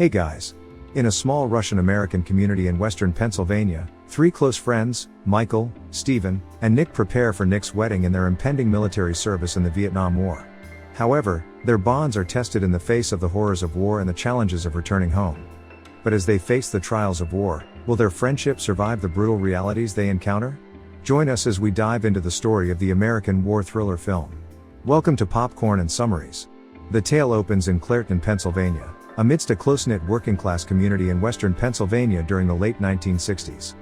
Hey guys! In a small Russian-American community in western Pennsylvania, three close friends, Michael, Stephen, and Nick prepare for Nick's wedding and their impending military service in the Vietnam War. However, their bonds are tested in the face of the horrors of war and the challenges of returning home. But as they face the trials of war, will their friendship survive the brutal realities they encounter? Join us as we dive into the story of the American war thriller film. Welcome to Popcorn and Summaries. The tale opens in Clairton, Pennsylvania, amidst a close-knit working-class community in western Pennsylvania during the late 1960s.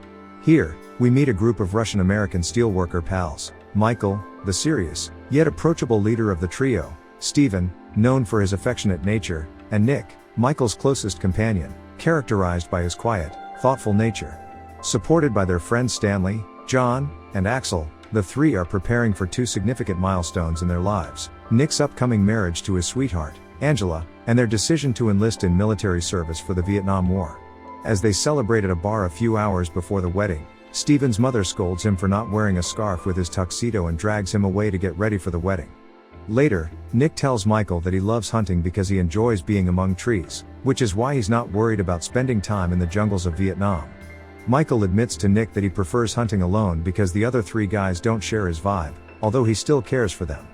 Here, we meet a group of Russian-American steelworker pals: Michael, the serious, yet approachable leader of the trio; Stephen, known for his affectionate nature; and Nick, Michael's closest companion, characterized by his quiet, thoughtful nature. Supported by their friends Stanley, John, and Axel, the three are preparing for two significant milestones in their lives: Nick's upcoming marriage to his sweetheart, Angela, and their decision to enlist in military service for the Vietnam War. As they celebrate at a bar a few hours before the wedding, Stephen's mother scolds him for not wearing a scarf with his tuxedo and drags him away to get ready for the wedding. Later, Nick tells Michael that he loves hunting because he enjoys being among trees, which is why he's not worried about spending time in the jungles of Vietnam. Michael admits to Nick that he prefers hunting alone because the other three guys don't share his vibe, although he still cares for them.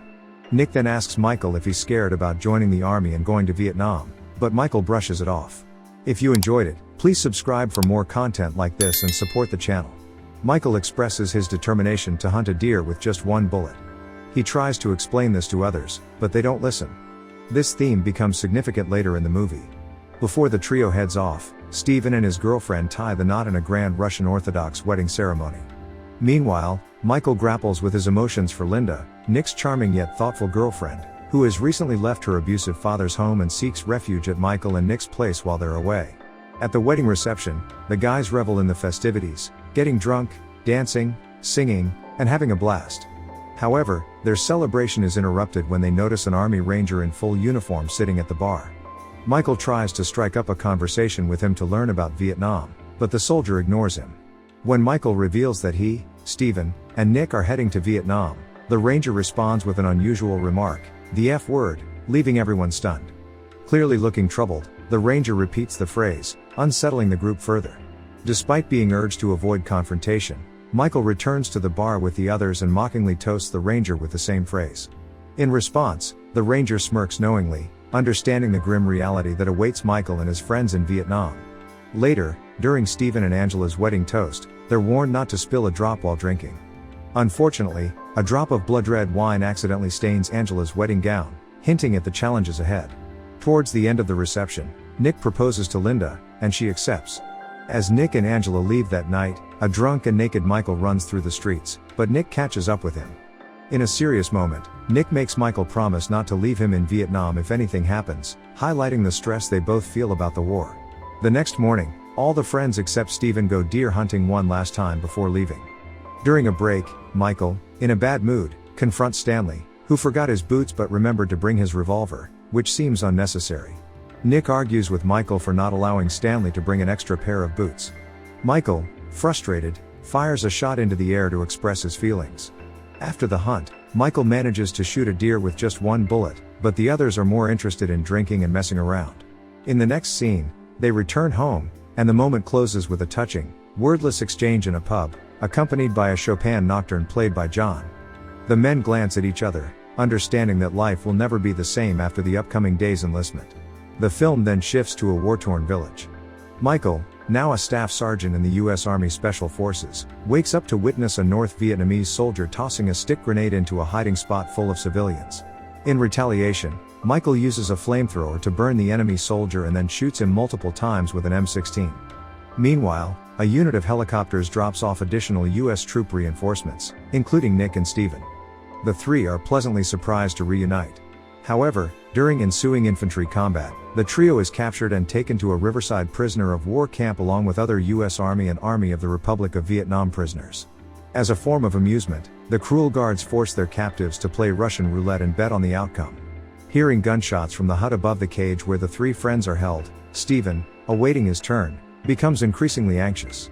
Nick then asks Michael if he's scared about joining the army and going to Vietnam, but Michael brushes it off. If you enjoyed it, please subscribe for more content like this and support the channel. Michael expresses his determination to hunt a deer with just one bullet. He tries to explain this to others, but they don't listen. This theme becomes significant later in the movie. Before the trio heads off, Stephen and his girlfriend tie the knot in a grand Russian Orthodox wedding ceremony. Meanwhile, Michael grapples with his emotions for Linda, Nick's charming yet thoughtful girlfriend, who has recently left her abusive father's home and seeks refuge at Michael and Nick's place while they're away. At the wedding reception, the guys revel in the festivities, getting drunk, dancing, singing, and having a blast. However, their celebration is interrupted when they notice an Army Ranger in full uniform sitting at the bar. Michael tries to strike up a conversation with him to learn about Vietnam, but the soldier ignores him. When Michael reveals that he, Stephen, and Nick are heading to Vietnam, the Ranger responds with an unusual remark, the F word, leaving everyone stunned. Clearly looking troubled, the Ranger repeats the phrase, unsettling the group further. Despite being urged to avoid confrontation, Michael returns to the bar with the others and mockingly toasts the Ranger with the same phrase. In response, the Ranger smirks knowingly, understanding the grim reality that awaits Michael and his friends in Vietnam. Later, during Stephen and Angela's wedding toast, they're warned not to spill a drop while drinking. Unfortunately, a drop of blood-red wine accidentally stains Angela's wedding gown, hinting at the challenges ahead. Towards the end of the reception, Nick proposes to Linda, and she accepts. As Nick and Angela leave that night, a drunk and naked Michael runs through the streets, but Nick catches up with him. In a serious moment, Nick makes Michael promise not to leave him in Vietnam if anything happens, highlighting the stress they both feel about the war. The next morning, all the friends except Stephen go deer hunting one last time before leaving. During a break, Michael, in a bad mood, confronts Stanley, who forgot his boots but remembered to bring his revolver, which seems unnecessary. Nick argues with Michael for not allowing Stanley to bring an extra pair of boots. Michael, frustrated, fires a shot into the air to express his feelings. After the hunt, Michael manages to shoot a deer with just one bullet, but the others are more interested in drinking and messing around. In the next scene, they return home, and the moment closes with a touching, wordless exchange in a pub, accompanied by a Chopin nocturne played by John. The men glance at each other, understanding that life will never be the same after the upcoming day's enlistment. The film then shifts to a war-torn village. Michael, now a staff sergeant in the U.S. Army Special Forces, wakes up to witness a North Vietnamese soldier tossing a stick grenade into a hiding spot full of civilians. In retaliation, Michael uses a flamethrower to burn the enemy soldier and then shoots him multiple times with an M16. Meanwhile, a unit of helicopters drops off additional U.S. troop reinforcements, including Nick and Stephen. The three are pleasantly surprised to reunite. However, during ensuing infantry combat, the trio is captured and taken to a riverside prisoner of war camp along with other U.S. Army and Army of the Republic of Vietnam prisoners. As a form of amusement, the cruel guards force their captives to play Russian roulette and bet on the outcome. Hearing gunshots from the hut above the cage where the three friends are held, Stephen, awaiting his turn, becomes increasingly anxious.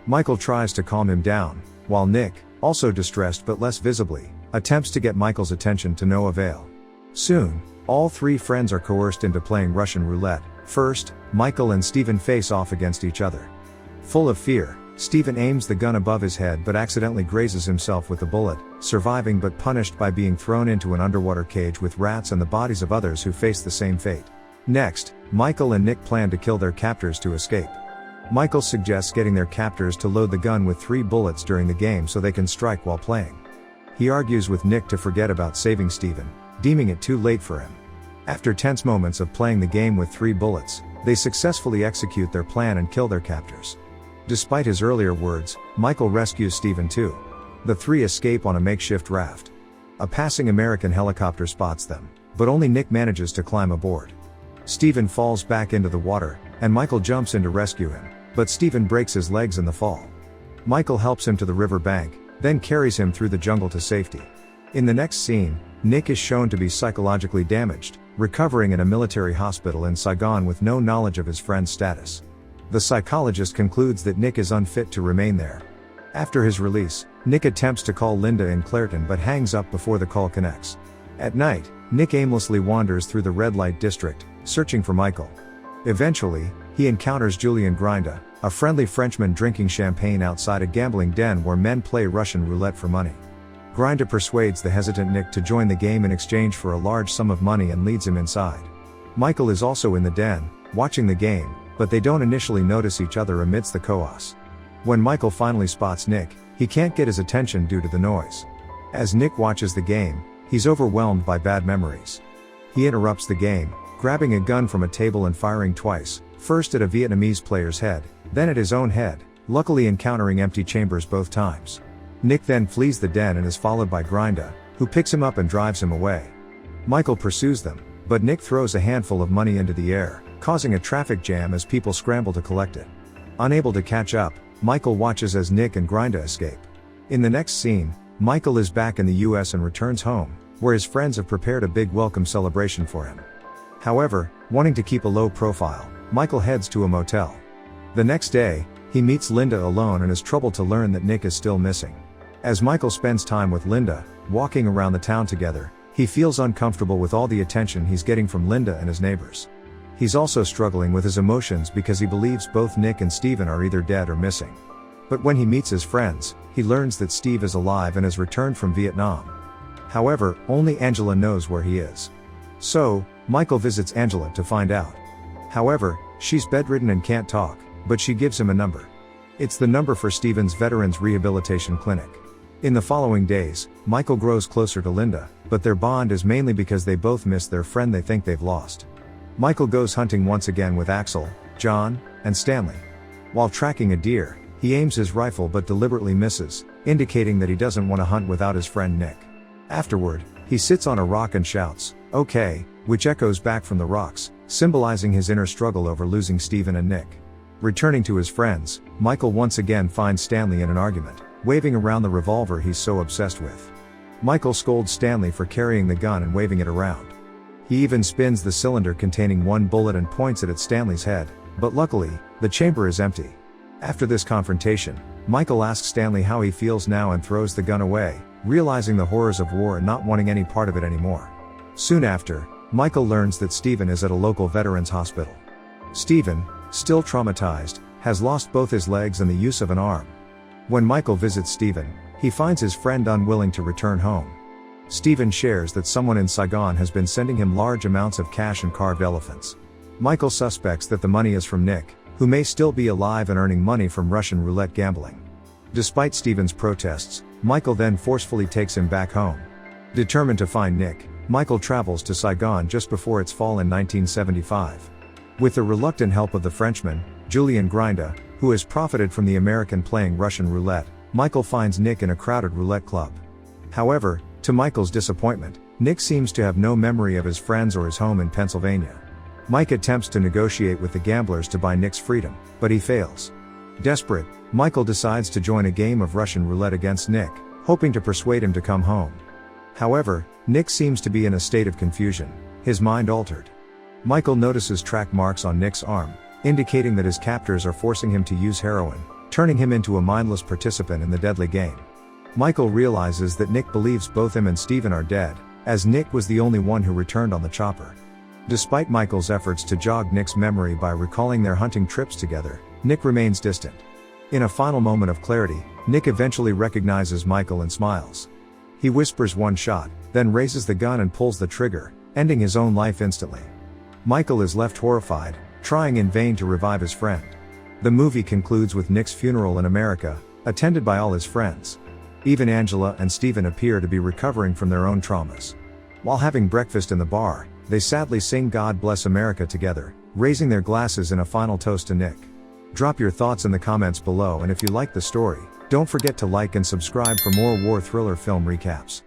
Michael tries to calm him down, while Nick, also distressed but less visibly, attempts to get Michael's attention to no avail. Soon, all three friends are coerced into playing Russian roulette, First, Michael and Steven face off against each other. Full of fear, Steven aims the gun above his head but accidentally grazes himself with the bullet, surviving but punished by being thrown into an underwater cage with rats and the bodies of others who face the same fate. Next, Michael and Nick plan to kill their captors to escape. Michael suggests getting their captors to load the gun with 3 bullets during the game so they can strike while playing. He argues with Nick to forget about saving Steven, deeming it too late for him. After tense moments of playing the game with 3 bullets, they successfully execute their plan and kill their captors. Despite his earlier words, Michael rescues Steven too. The 3 escape on a makeshift raft. A passing American helicopter spots them, but only Nick manages to climb aboard. Steven falls back into the water, and Michael jumps in to rescue him, but Steven breaks his legs in the fall. Michael helps him to the river bank, then carries him through the jungle to safety. In the next scene, Nick is shown to be psychologically damaged, recovering in a military hospital in Saigon with no knowledge of his friend's status. The psychologist concludes that Nick is unfit to remain there. After his release, Nick attempts to call Linda in Clairton but hangs up before the call connects. At night, Nick aimlessly wanders through the red light district, searching for Michael. Eventually, he encounters Julien Grinda, a friendly Frenchman drinking champagne outside a gambling den where men play Russian roulette for money. Grinda persuades the hesitant Nick to join the game in exchange for a large sum of money and leads him inside. Michael is also in the den, watching the game, but they don't initially notice each other amidst the chaos. When Michael finally spots Nick, he can't get his attention due to the noise. As Nick watches the game, he's overwhelmed by bad memories. He interrupts the game, grabbing a gun from a table and firing twice, first at a Vietnamese player's head, then at his own head, luckily encountering empty chambers both times. Nick then flees the den and is followed by Grinda, who picks him up and drives him away. Michael pursues them, but Nick throws a handful of money into the air, causing a traffic jam as people scramble to collect it. Unable to catch up, Michael watches as Nick and Grinda escape. In the next scene, Michael is back in the US and returns home, where his friends have prepared a big welcome celebration for him. However, wanting to keep a low profile, Michael heads to a motel. The next day, he meets Linda alone and is troubled to learn that Nick is still missing. As Michael spends time with Linda, walking around the town together, he feels uncomfortable with all the attention he's getting from Linda and his neighbors. He's also struggling with his emotions because he believes both Nick and Steven are either dead or missing. But when he meets his friends, he learns that Steve is alive and has returned from Vietnam. However, only Angela knows where he is. So, Michael visits Angela to find out. However, she's bedridden and can't talk, but she gives him a number. It's the number for Steven's Veterans Rehabilitation Clinic. In the following days, Michael grows closer to Linda, but their bond is mainly because they both miss their friend they think they've lost. Michael goes hunting once again with Axel, John, and Stanley. While tracking a deer, he aims his rifle but deliberately misses, indicating that he doesn't want to hunt without his friend Nick. Afterward, he sits on a rock and shouts, "Okay," which echoes back from the rocks, symbolizing his inner struggle over losing Steven and Nick. Returning to his friends, Michael once again finds Stanley in an argument, waving around the revolver he's so obsessed with. Michael scolds Stanley for carrying the gun and waving it around. He even spins the cylinder containing 1 bullet and points it at Stanley's head, but luckily, the chamber is empty. After this confrontation, Michael asks Stanley how he feels now and throws the gun away, realizing the horrors of war and not wanting any part of it anymore. Soon after, Michael learns that Steven is at a local veterans hospital. Steven, still traumatized, has lost both his legs and the use of an arm. When Michael visits Steven, he finds his friend unwilling to return home. Steven shares that someone in Saigon has been sending him large amounts of cash and carved elephants. Michael suspects that the money is from Nick, who may still be alive and earning money from Russian roulette gambling. Despite Steven's protests, Michael then forcefully takes him back home. Determined to find Nick, Michael travels to Saigon just before its fall in 1975. With the reluctant help of the Frenchman, Julien Grinda, who has profited from the American playing Russian roulette, Michael finds Nick in a crowded roulette club. However, to Michael's disappointment, Nick seems to have no memory of his friends or his home in Pennsylvania. Mike attempts to negotiate with the gamblers to buy Nick's freedom, but he fails. Desperate, Michael decides to join a game of Russian roulette against Nick, hoping to persuade him to come home. However, Nick seems to be in a state of confusion, his mind altered. Michael notices track marks on Nick's arm, indicating that his captors are forcing him to use heroin, turning him into a mindless participant in the deadly game. Michael realizes that Nick believes both him and Steven are dead, as Nick was the only one who returned on the chopper. Despite Michael's efforts to jog Nick's memory by recalling their hunting trips together, Nick remains distant. In a final moment of clarity, Nick eventually recognizes Michael and smiles. He whispers one shot, then raises the gun and pulls the trigger, ending his own life instantly. Michael is left horrified, trying in vain to revive his friend. The movie concludes with Nick's funeral in America, attended by all his friends. Even Angela and Steven appear to be recovering from their own traumas. While having breakfast in the bar, they sadly sing "God Bless America" together, raising their glasses in a final toast to Nick. Drop your thoughts in the comments below, and if you like the story, don't forget to like and subscribe for more war thriller film recaps.